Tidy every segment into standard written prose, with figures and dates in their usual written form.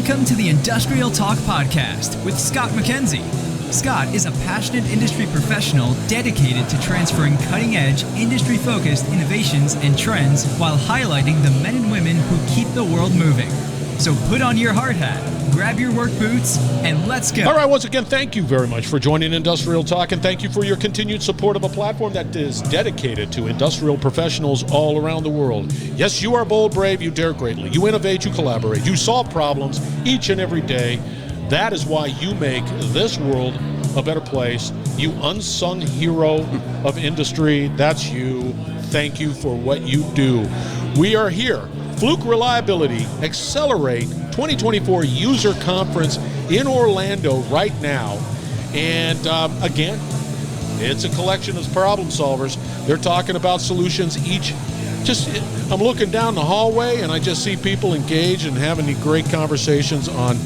Welcome to the Industrial Talk Podcast with Scott McKenzie. Scott is a passionate industry professional dedicated to transferring cutting-edge, industry-focused innovations and trends while highlighting the men and women who keep the world moving. So put on your hard hat, grab your work boots, and let's go. All right, once again, thank you very much for joining Industrial Talk, and thank you for your continued support of a platform that is dedicated to industrial professionals all around the world. Yes, you are bold, brave, you dare greatly. You innovate, you collaborate, you solve problems each and every day. That is why you make this world a better place. You unsung hero of industry, that's you. Thank you for what you do. We are here. Fluke Reliability Xcelerate 2024 User Conference in Orlando right now. And again, it's a collection of problem solvers. They're talking about solutions each. I'm looking down the hallway and I just see people engaged and having great conversations on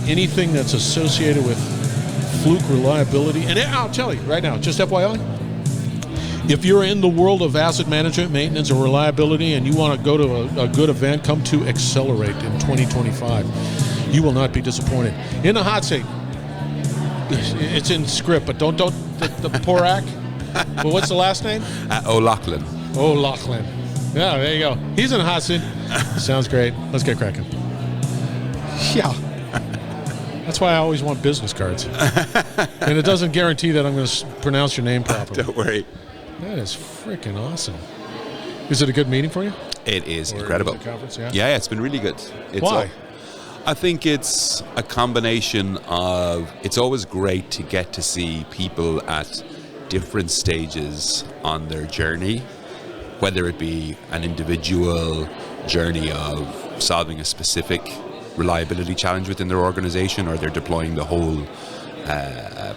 anything that's associated with Fluke Reliability. And I'll tell you right now, just FYI, if you're in the world of asset management, maintenance, or reliability, and you want to go to a good event, come to Xcelerate in 2025. You will not be disappointed. In the hot seat, it's in script, but don't the Paraic. Well, what's the last name? O'Lochlainn. O'Lochlainn. Yeah, there you go. He's in the hot seat. Sounds great. Let's get cracking. Yeah. That's why I always want business cards. And it doesn't guarantee that I'm going to pronounce your name properly. Don't worry. That is freaking awesome. Is it a good meeting for you? It is incredible. The conference, yeah? Yeah, it's been really good. Why? I think it's a combination of, it's always great to get to see people at different stages on their journey, whether it be an individual journey of solving a specific reliability challenge within their organization, or they're deploying the whole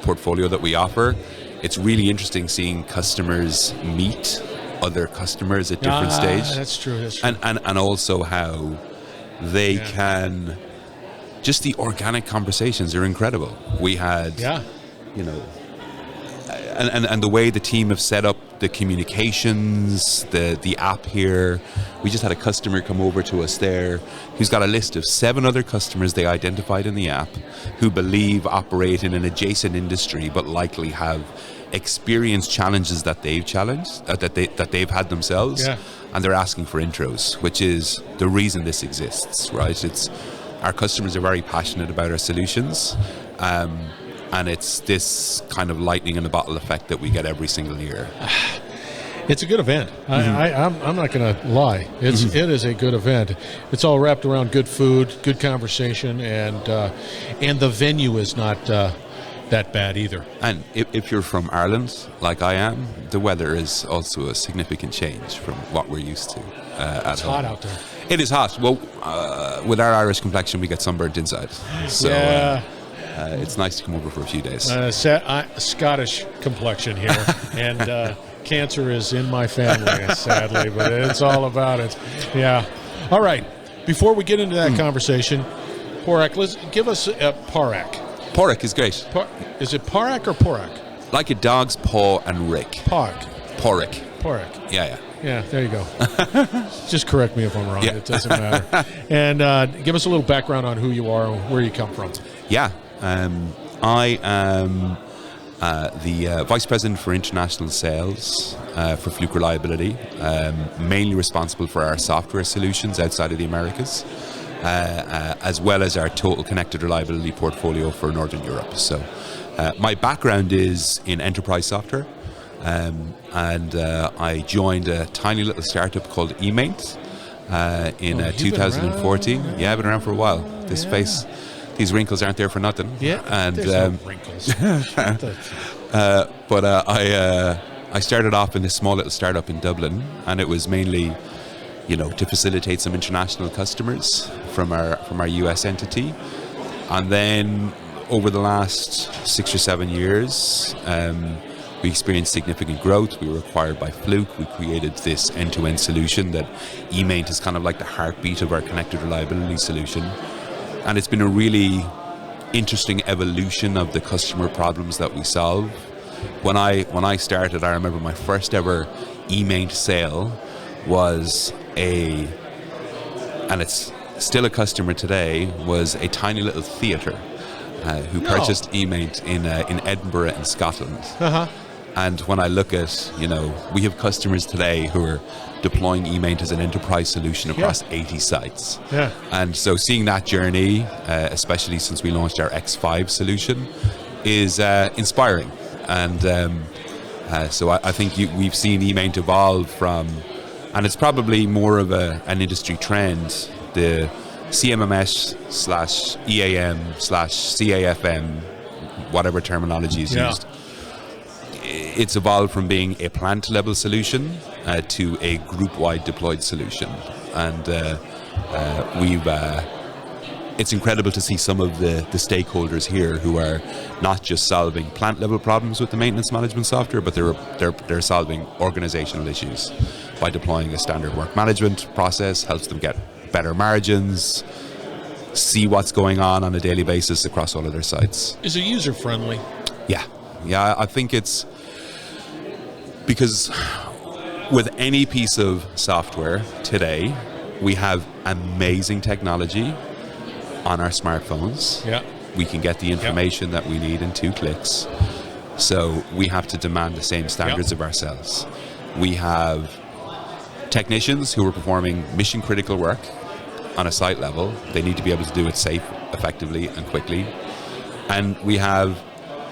portfolio that we offer. It's really interesting seeing customers meet other customers at different stages. That's true. And also how they can, just the organic conversations are incredible. We had, you know, and the way the team have set up the communications, the app here. We just had a customer come over to us there who's got a list of 7 other customers they identified in the app who believe operate in an adjacent industry but likely have experienced challenges that they've that they've had themselves, and they're asking for intros, which is the reason this exists, right? It's our customers are very passionate about our solutions, and it's this kind of lightning in a bottle effect that we get every single year. It's a good event. I'm not going to lie. It is a good event. It's all wrapped around good food, good conversation, and the venue is not that bad either. And if you're from Ireland, like I am, the weather is also a significant change from what we're used to It's hot out there. It is hot. Well, with our Irish complexion, we get sunburned inside. So it's nice to come over for a few days. Scottish complexion here, and cancer is in my family, sadly, but it's all about it. Yeah. All right. Before we get into that conversation, Paraic, let's give us a Paraic. Paraic is great. Is it Paraic or Paraic? Like a dog's paw and Rick. Paraic. Paraic. Yeah. Yeah, there you go. Just correct me if I'm wrong. Yeah. It doesn't matter. And give us a little background on who you are and where you come from. Yeah. I am the Vice President for International Sales for Fluke Reliability, mainly responsible for our software solutions outside of the Americas, as well as our total connected reliability portfolio for Northern Europe. So my background is in enterprise software, and I joined a tiny little startup called Emaint in 2014. Yeah, I've been around for a while. This space, these wrinkles aren't there for nothing. Yeah, and there's no wrinkles. But I started off in this small little startup in Dublin, and it was mainly, to facilitate some international customers from our US entity. And then over the last 6 or 7 years, we experienced significant growth. We were acquired by Fluke. We created this end-to-end solution that Emaint is kind of like the heartbeat of our connected reliability solution. And it's been a really interesting evolution of the customer problems that we solve. When I started, I remember my first ever Emaint sale was and it's still a customer today was a tiny little theatre who purchased Emaint in Edinburgh in Scotland. And when I look at, we have customers today who are deploying Emaint as an enterprise solution across 80 sites. And so seeing that journey, especially since we launched our X5 solution, is inspiring. And so I think we've seen Emaint evolve from, and it's probably more of an industry trend, the CMMS/EAM/CAFM, whatever terminology is used. It's evolved from being a plant level solution to a group-wide deployed solution. And it's incredible to see some of the stakeholders here who are not just solving plant level problems with the maintenance management software, but they're solving organizational issues by deploying a standard work management process, helps them get better margins, see what's going on a daily basis across all of their sites. Is it user friendly? Yeah, I think it's because with any piece of software today, we have amazing technology on our smartphones. We can get the information that we need in 2 clicks. So we have to demand the same standards of ourselves. We have technicians who are performing mission critical work on a site level. They need to be able to do it safe, effectively, and quickly. And we have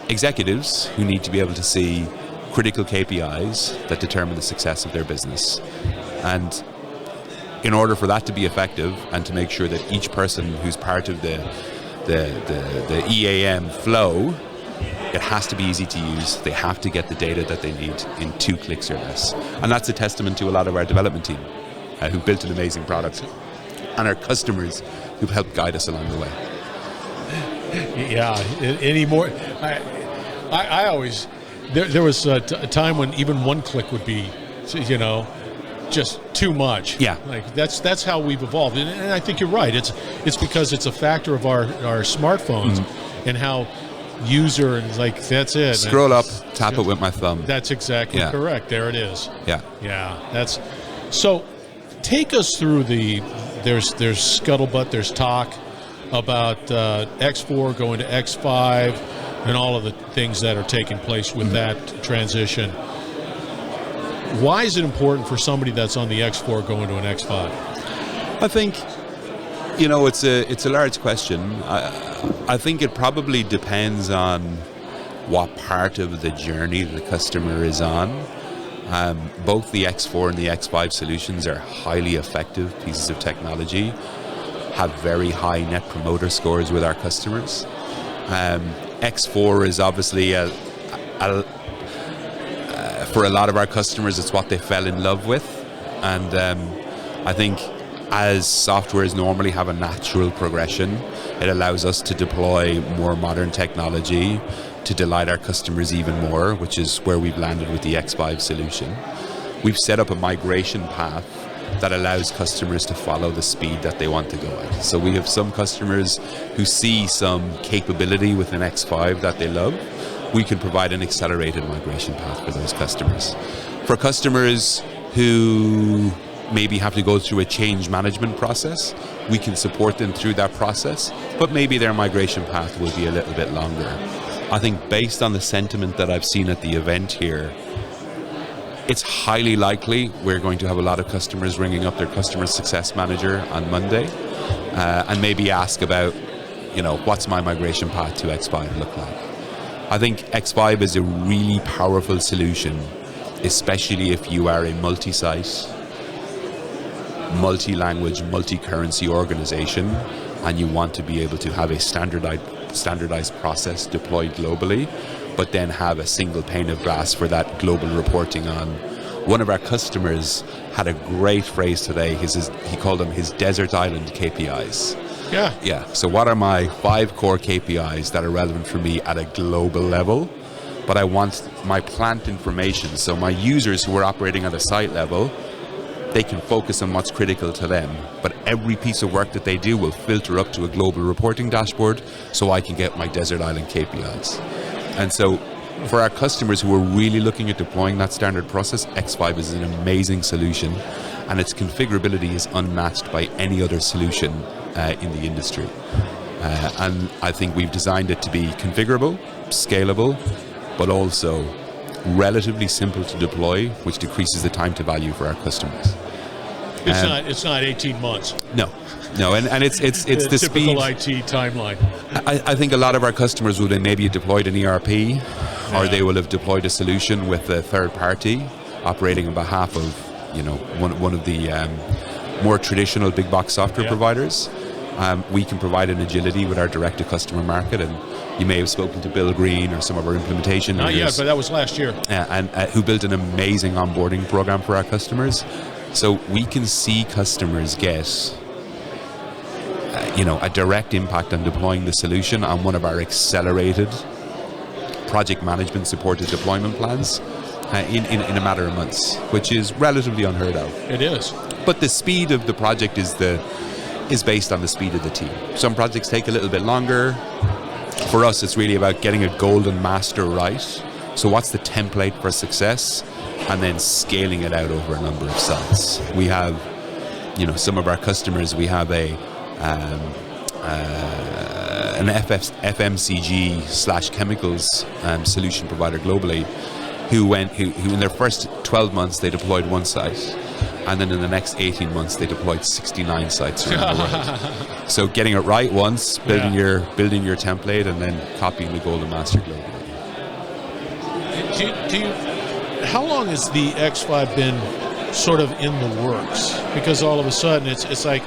executives who need to be able to see critical KPIs that determine the success of their business. And in order for that to be effective and to make sure that each person who's part of the EAM flow, it has to be easy to use. They have to get the data that they need in 2 clicks or less. And that's a testament to a lot of our development team who built an amazing product, and our customers who've helped guide us along the way. Anymore. I always, there was a time when even 1 click would be, just too much. Like that's how we've evolved, and I think you're right. It's because it's a factor of our smartphones and how user and that's it. Scroll up, tap it with my thumb. That's exactly correct. There it is. Yeah. So. Take us through there's scuttlebutt, there's talk about X4 going to X5 and all of the things that are taking place with that transition. Why is it important for somebody that's on the X4 going to an X5? I think, it's a large question. I think it probably depends on what part of the journey the customer is on. Both the X4 and the X5 solutions are highly effective pieces of technology, have very high net promoter scores with our customers. X4 is obviously, for a lot of our customers, it's what they fell in love with. And I think as softwares normally have a natural progression, it allows us to deploy more modern technology to delight our customers even more, which is where we've landed with the X5 solution. We've set up a migration path that allows customers to follow the speed that they want to go at. So we have some customers who see some capability within X5 that they love. We can provide an accelerated migration path for those customers. For customers who maybe have to go through a change management process, we can support them through that process, but maybe their migration path will be a little bit longer. I think based on the sentiment that I've seen at the event here, it's highly likely we're going to have a lot of customers ringing up their customer success manager on Monday and maybe ask about, what's my migration path to X5 look like? I think X5 is a really powerful solution, especially if you are a multi-site, multi-language, multi-currency organization and you want to be able to have a standardized process deployed globally, but then have a single pane of glass for that global reporting on. One of our customers had a great phrase today. He called them his desert island KPIs. Yeah. So what are my 5 core KPIs that are relevant for me at a global level? But I want my plant information, so my users who are operating at a site level, they can focus on what's critical to them, but every piece of work that they do will filter up to a global reporting dashboard so I can get my desert island KPIs. And so for our customers who are really looking at deploying that standard process, X5 is an amazing solution, and its configurability is unmatched by any other solution in the industry. And I think we've designed it to be configurable, scalable, but also relatively simple to deploy, which decreases the time to value for our customers. It's not 18 months. No, and it's the typical speed. IT timeline. I think a lot of our customers would have maybe deployed an ERP, or they will have deployed a solution with a third party operating on behalf of one of the more traditional big box software providers. We can provide an agility with our direct to customer market, and you may have spoken to Bill Green or some of our implementation Not leaders. yet, but that was last year. And who built an amazing onboarding program for our customers. So we can see customers get a direct impact on deploying the solution on one of our accelerated project management supported deployment plans in a matter of months, which is relatively unheard of. It is. But the speed of the project is based on the speed of the team. Some projects take a little bit longer. For us, it's really about getting a golden master right. So what's the template for success? And then scaling it out over a number of sites. We have, some of our customers, we have an FMCG/chemicals solution provider globally who in their first 12 months, they deployed one site. And then in the next 18 months, they deployed 69 sites around the world. So getting it right once, building your template, and then copying the golden master globally. How long has the X5 been sort of in the works? Because all of a sudden, it's like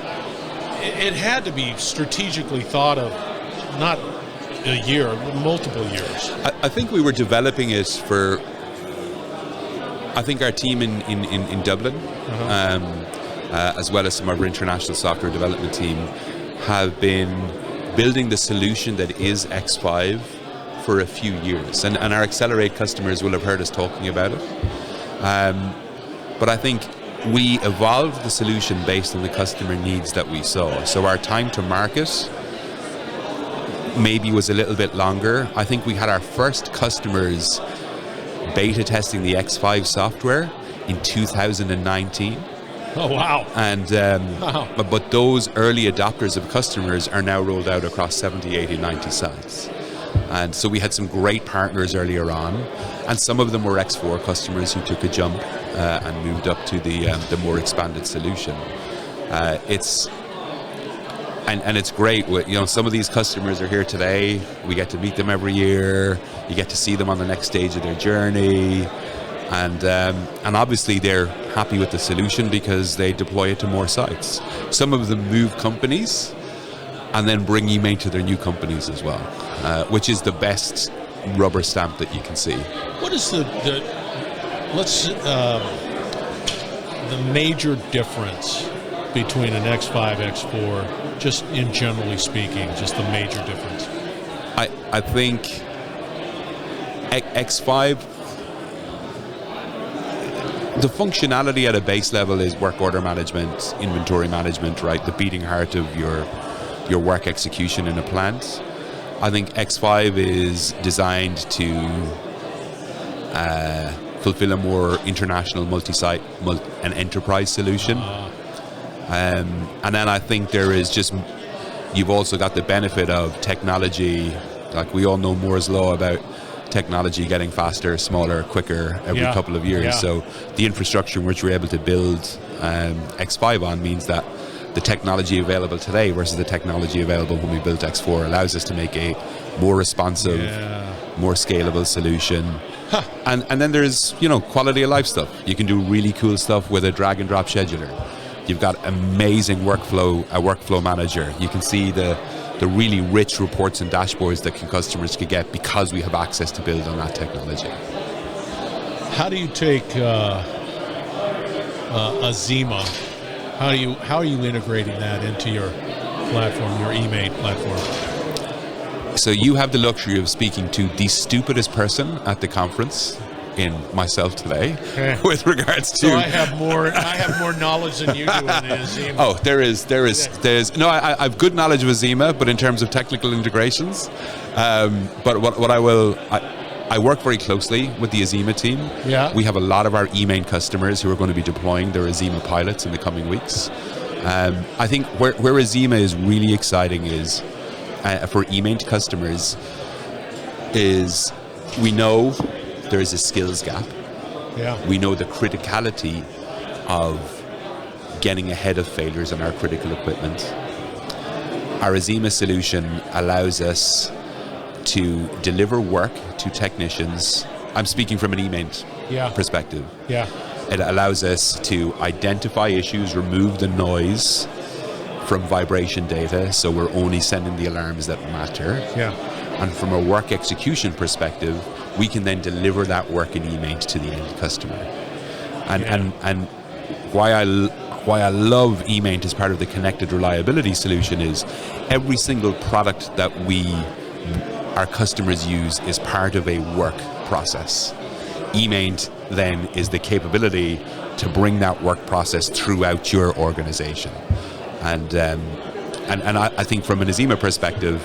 it had to be strategically thought of, not a year, but multiple years. I think we were developing it for. I think our team in Dublin, as well as some of our international software development team, have been building the solution that is X5 for a few years. And our Xcelerate customers will have heard us talking about it. But I think we evolved the solution based on the customer needs that we saw. So our time to market maybe was a little bit longer. I think we had our first customers beta testing the X5 software in 2019. Oh, wow. And but those early adopters of customers are now rolled out across 70, 80, 90 sites. And so we had some great partners earlier on, and some of them were X4 customers who took a jump and moved up to the more expanded solution. It's great. Some of these customers are here today. We get to meet them every year. You get to see them on the next stage of their journey, and obviously they're happy with the solution because they deploy it to more sites. Some of them move companies and then bring Emaint to their new companies as well, which is the best rubber stamp that you can see. What is the major difference between an X5, X4, just in generally speaking, just the major difference? I think X5, the functionality at a base level is work order management, inventory management, right? The beating heart of your work execution in a plant. I think X5 is designed to fulfill a more international multi-site and enterprise solution. And then I think there is you've also got the benefit of technology. Like we all know Moore's Law about technology getting faster, smaller, quicker every couple of years. So the infrastructure in which we're able to build X5 on means that the technology available today versus the technology available when we built X4 allows us to make a more responsive, more scalable solution. And then there's quality of life stuff. You can do really cool stuff with a drag and drop scheduler. You've got amazing workflow manager. You can see the really rich reports and dashboards that customers can get because we have access to build on that technology. How do you take Azima? How are you integrating that into your platform, your Emaint platform? So you have the luxury of speaking to the stupidest person at the conference in myself today with regards to. So I have more knowledge than you do on Azima. Oh, there's no. I have good knowledge of Azima, but in terms of technical integrations, but what I work very closely with the Azima team. Yeah. We have a lot of our Emaint customers who are going to be deploying their Azima pilots in the coming weeks. I think where Azima is really exciting is for Emaint customers is we know there is a skills gap. Yeah. We know the criticality of getting ahead of failures on our critical equipment. Our Azima solution allows us to deliver work to technicians. I'm speaking from an Emaint perspective. Yeah. It allows us to identify issues, remove the noise from vibration data, so we're only sending the alarms that matter. Yeah. And from a work execution perspective, we can then deliver that work in Emaint to the end customer. And why I love Emaint as part of the connected reliability solution is every single product that our customers use is part of a work process. Emaint then is the capability to bring that work process throughout your organization. And I think from an Azima perspective,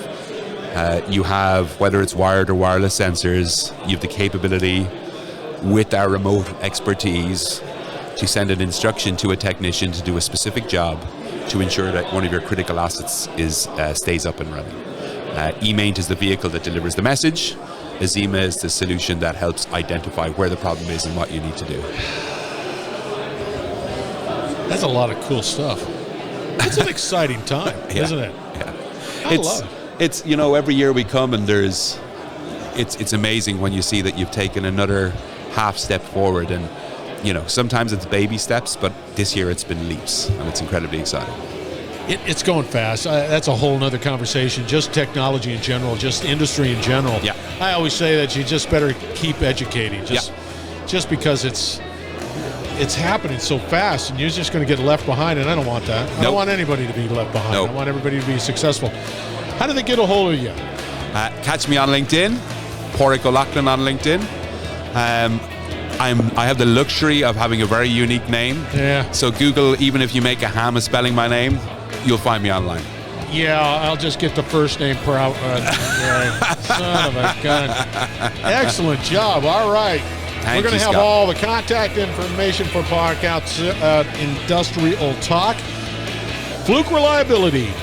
you have, whether it's wired or wireless sensors, you have the capability with our remote expertise to send an instruction to a technician to do a specific job to ensure that one of your critical assets stays up and running. Emaint is the vehicle that delivers the message. Azima is the solution that helps identify where the problem is and what you need to do. That's a lot of cool stuff. It's an exciting time, isn't it? Yeah. I love it. It's, every year we come and it's amazing when you see that you've taken another half step forward, and sometimes it's baby steps, but this year it's been leaps, and it's incredibly exciting. It's going fast. That's a whole nother conversation. Just technology in general, just industry in general. Yeah. I always say that you just better keep educating. Just because it's happening so fast, and you're just going to get left behind, and I don't want that. I don't want anybody to be left behind. I want everybody to be successful. How do they get a hold of you? Catch me on LinkedIn, Paraic O'Lochlainn on LinkedIn. I have the luxury of having a very unique name. Yeah. So Google, even if you make a ham of spelling my name, you'll find me online. Yeah, I'll just get the first name per out. Son of a gun. Excellent job. All right. We're going to have all the contact information for Paraic Industrial Talk. Fluke Reliability.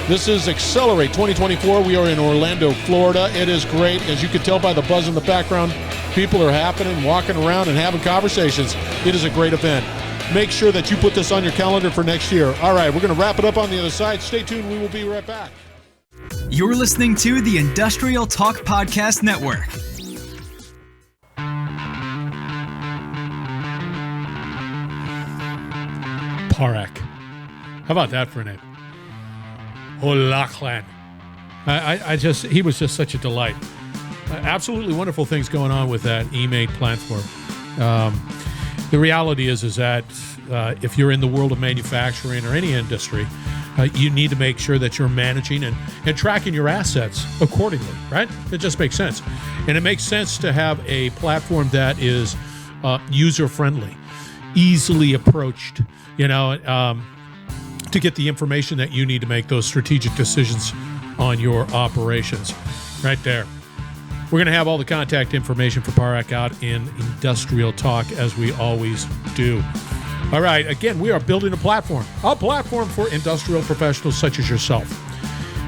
This is Xcelerate 2024. We are in Orlando, Florida. It is great. As you can tell by the buzz in the background, people are happening, walking around, and having conversations. It is a great event. Make sure that you put this on your calendar for next year. All right, we're going to wrap it up on the other side. Stay tuned. We will be right back. You're listening to the Industrial Talk Podcast Network. Paraic. How about that for a name? O'Locklainn. He was just such a delight. Absolutely wonderful things going on with that Emaint platform. The reality is that if you're in the world of manufacturing or any industry, you need to make sure that you're managing and tracking your assets accordingly, right? It just makes sense. And it makes sense to have a platform that is user-friendly, easily approached, to get the information that you need to make those strategic decisions on your operations. Right there. We're going to have all the contact information for Paraic out in Industrial Talk, as we always do. All right, again, we are building a platform for industrial professionals such as yourself.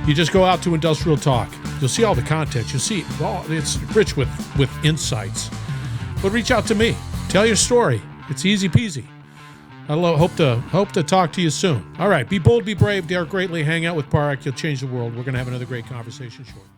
You just go out to Industrial Talk. You'll see all the content. You'll see it's rich with insights. But reach out to me. Tell your story. It's easy peasy. I hope to talk to you soon. All right, be bold, be brave, dare greatly, hang out with Paraic. You'll change the world. We're going to have another great conversation shortly.